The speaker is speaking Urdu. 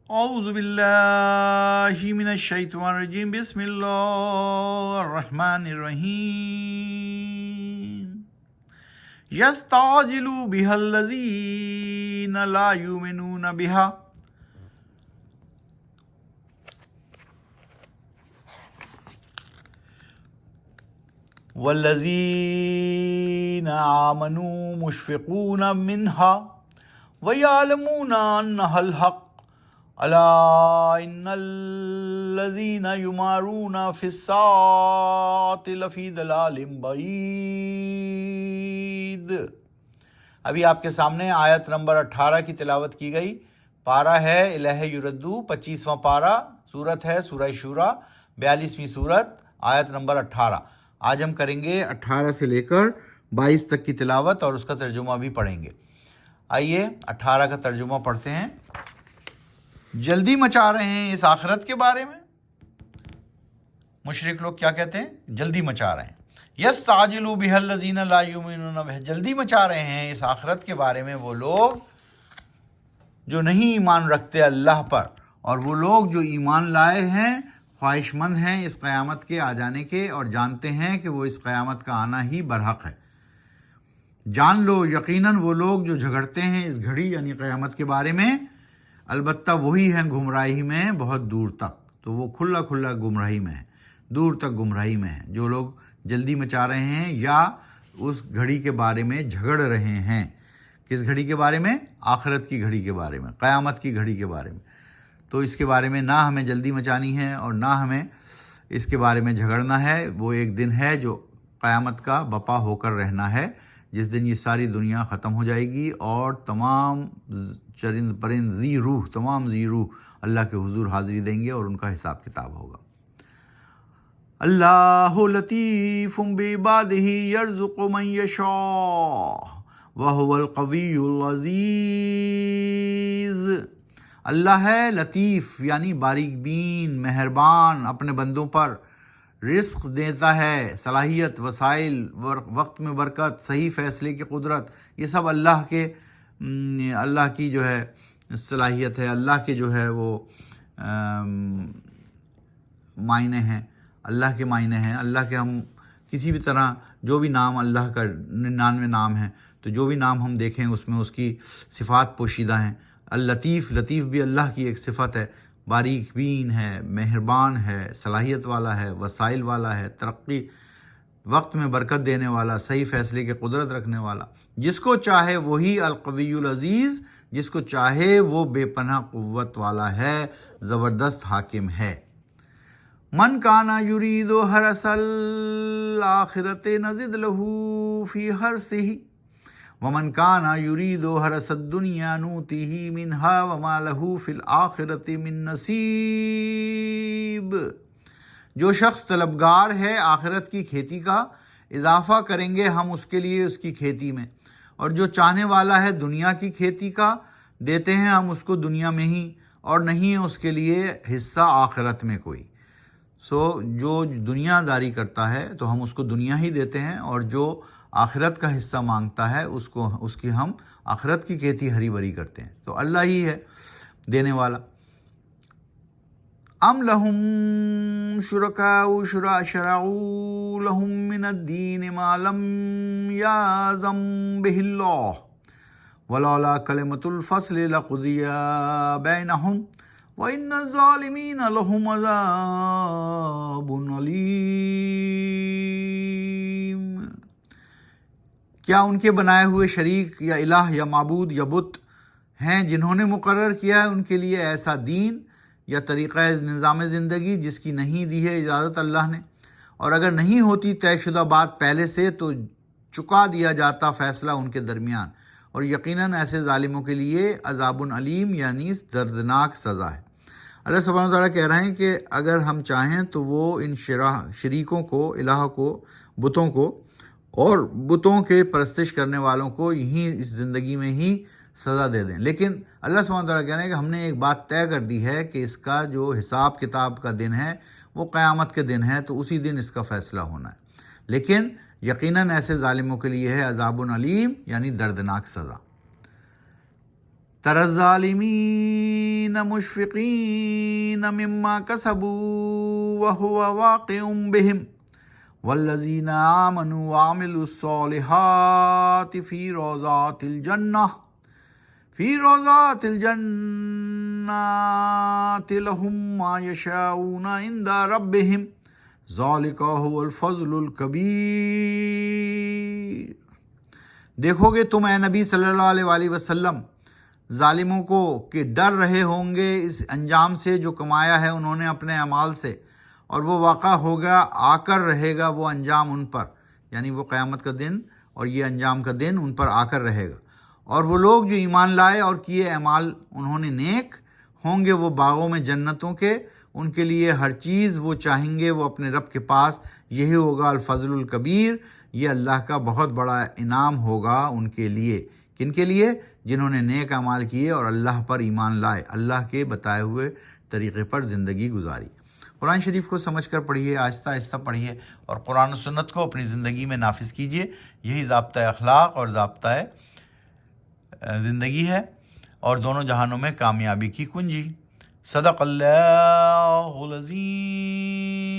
اعوذ باللہ من الشیطان الرجیم بسم اللہ الرحمن الرحیم یستعجل بها الذین لا یؤمنون بها والذین آمنوا مشفقون منها ویعلمون انها الحق الا ان الذین یمارون فی الساعۃ لفی ضلال بعید۔ ابھی آپ کے سامنے آیت نمبر 18 کی تلاوت کی گئی۔ پارہ ہے الہ یردو، 25واں پارہ، سورت ہے سورہ شورى، 42ویں سورت، آیت نمبر 18۔ آج ہم کریں گے 18 سے لے کر 22 تک کی تلاوت اور اس کا ترجمہ بھی پڑھیں گے۔ آئیے 18 کا ترجمہ پڑھتے ہیں۔ جلدی مچا رہے ہیں اس آخرت کے بارے میں۔ مشرک لوگ کیا کہتے ہیں؟ جلدی مچا رہے ہیں۔ یستعجل بها الذین لا یؤمنون بها، جلدی مچا رہے ہیں اس آخرت کے بارے میں وہ لوگ جو نہیں ایمان رکھتے اللہ پر، اور وہ لوگ جو ایمان لائے ہیں خواہش مند ہیں اس قیامت کے آ جانے کے، اور جانتے ہیں کہ وہ اس قیامت کا آنا ہی برحق ہے۔ جان لو یقیناً وہ لوگ جو جھگڑتے ہیں اس گھڑی یعنی قیامت کے بارے میں، البتہ وہی ہیں گمراہی میں بہت دور تک۔ تو وہ کھلا گمراہی میں ہے، دور تک گمراہی میں ہے جو لوگ جلدی مچا رہے ہیں یا اس گھڑی کے بارے میں جھگڑ رہے ہیں۔ کس گھڑی کے بارے میں؟ آخرت کی گھڑی کے بارے میں، قیامت کی گھڑی کے بارے میں۔ تو اس کے بارے میں نہ ہمیں جلدی مچانی ہے اور نہ ہمیں اس کے بارے میں جھگڑنا ہے۔ وہ ایک دن ہے جو قیامت کا بپا ہو کر رہنا ہے، جس دن یہ ساری دنیا ختم ہو جائے گی اور تمام چرند پرند تمام ذی روح اللہ کے حضور حاضری دیں گے اور ان کا حساب کتاب ہوگا۔ اللہ لطیف بعبادہ یرزق من یشاء وہو القوی العزیز۔ اللہ ہے لطیف یعنی باریک بین، مہربان، اپنے بندوں پر رزق دیتا ہے، صلاحیت، وسائل، وقت میں برکت، صحیح فیصلے کی قدرت، یہ سب اللہ کی جو ہے صلاحیت ہے، اللہ کے جو ہے وہ معنی ہیں، اللہ کے معنی ہیں۔ اللہ کے ہم کسی بھی طرح جو بھی نام اللہ کا 99 نام ہیں، تو جو بھی نام ہم دیکھیں اس میں اس کی صفات پوشیدہ ہیں۔ اللطیف، لطیف بھی اللہ کی ایک صفت ہے، باریک بین ہے، مہربان ہے، صلاحیت والا ہے، وسائل والا ہے، ترقی، وقت میں برکت دینے والا، صحیح فیصلے کی قدرت رکھنے والا۔ جس کو چاہے وہی القوی العزیز، جس کو چاہے وہ بے پناہ قوت والا ہے، زبردست حاکم ہے۔ من کانا یرید حرث الآخرۃ نزد لہ فی حرثہ ومن کانا یرید حرث الدنیا نؤتہ منہا وما لہ فی الآخرۃ من نصیب۔ جو شخص طلبگار ہے آخرت کی کھیتی کا، اضافہ کریں گے ہم اس کے لیے اس کی کھیتی میں، اور جو چاہنے والا ہے دنیا کی کھیتی کا، دیتے ہیں ہم اس کو دنیا میں ہی، اور نہیں ہے اس کے لیے حصہ آخرت میں کوئی۔ جو دنیا داری کرتا ہے تو ہم اس کو دنیا ہی دیتے ہیں، اور جو آخرت کا حصہ مانگتا ہے اس کی ہم آخرت کی کھیتی ہری بھری کرتے ہیں۔ تو اللہ ہی ہے دینے والا۔ ام لہم شرکاء شرعوا لہم من الدین ما لم یأذن بہ اللہ ولولا کلمۃ الفصل لقضی بینہم وَإِنَّ الظَّالِمِينَ لَهُمْ عَذَابٌ أَلِيمٌ۔ کیا ان کے بنائے ہوئے شریک یا الہ یا معبود یا بت ہیں جنہوں نے مقرر کیا ہے ان کے لیے ایسا دین یا طریقہ نظام زندگی جس کی نہیں دی ہے اجازت اللہ نے، اور اگر نہیں ہوتی طے شدہ بات پہلے سے تو چکا دیا جاتا فیصلہ ان کے درمیان، اور یقیناً ایسے ظالموں کے لیے عذاب علیم یعنی دردناک سزا ہے۔ اللہ سبحانہ وتعالیٰ کہہ رہے ہیں کہ اگر ہم چاہیں تو وہ ان شریکوں کو، الہ کو، بتوں کو اور بتوں کے پرستش کرنے والوں کو یہیں اس زندگی میں ہی سزا دے دیں، لیکن اللہ سبحانہ وتعالیٰ کہہ رہے ہیں کہ ہم نے ایک بات طے کر دی ہے کہ اس کا جو حساب کتاب کا دن ہے وہ قیامت کے دن ہے، تو اسی دن اس کا فیصلہ ہونا ہے، لیکن یقیناً ایسے ظالموں کے لیے ہے عذاب علیم یعنی دردناک سزا۔ تَرَى الظَّالِمِينَ مشفقین مما کسبوا وهو واقع بهم والذین آمنوا وعملوا الصالحات فی روضات الجنات لهم ما یشاءون عند ربهم ذالک هو الفضل الکبیر۔ دیکھو گے تم اے نبی صلی اللہ علیہ وسلم ظالموں کو کہ ڈر رہے ہوں گے اس انجام سے جو کمایا ہے انہوں نے اپنے اعمال سے، اور وہ واقع ہوگا، آ کر رہے گا وہ انجام ان پر، یعنی وہ قیامت کا دن اور یہ انجام کا دن ان پر آ کر رہے گا۔ اور وہ لوگ جو ایمان لائے اور کیے اعمال انہوں نے نیک، ہوں گے وہ باغوں میں جنتوں کے، ان کے لیے ہر چیز وہ چاہیں گے وہ اپنے رب کے پاس، یہی ہوگا الفضل الکبیر، یہ اللہ کا بہت بڑا انعام ہوگا ان کے لیے۔ کن کے لیے؟ جنہوں نے نیک اعمال کیے اور اللہ پر ایمان لائے، اللہ کے بتائے ہوئے طریقے پر زندگی گزاری۔ قرآن شریف کو سمجھ کر پڑھیے، آہستہ آہستہ پڑھیے، اور قرآن و سنت کو اپنی زندگی میں نافذ کیجیے۔ یہی ضابطۂ اخلاق اور ضابطۂ زندگی ہے، اور دونوں جہانوں میں کامیابی کی کنجی۔ صدق اللہ العظیم۔